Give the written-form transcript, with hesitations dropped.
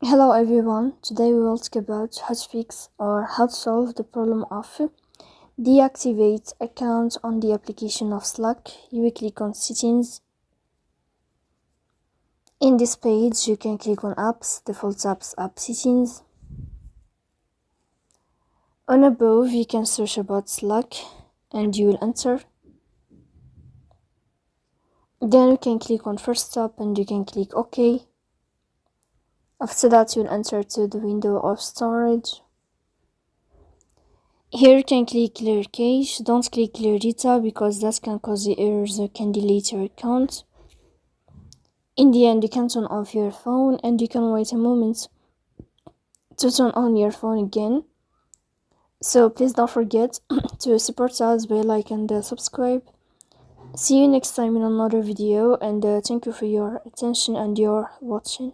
Hello everyone, today we will talk about how to fix or how to solve the problem of deactivate account on the application of Slack. You will click on settings. In this page you can click on apps, default apps, app settings. On above you can search about Slack and you will enter. Then you can click on first step and you can click OK. After that you'll enter to the window of storage. Here you can click clear cache. Don't click clear data because that can cause the errors that can delete your account. In the end you can turn off your phone and you can wait a moment to turn on your phone again. So please don't forget to support us by like and subscribe. See you next time in another video, and thank you for your attention and your watching.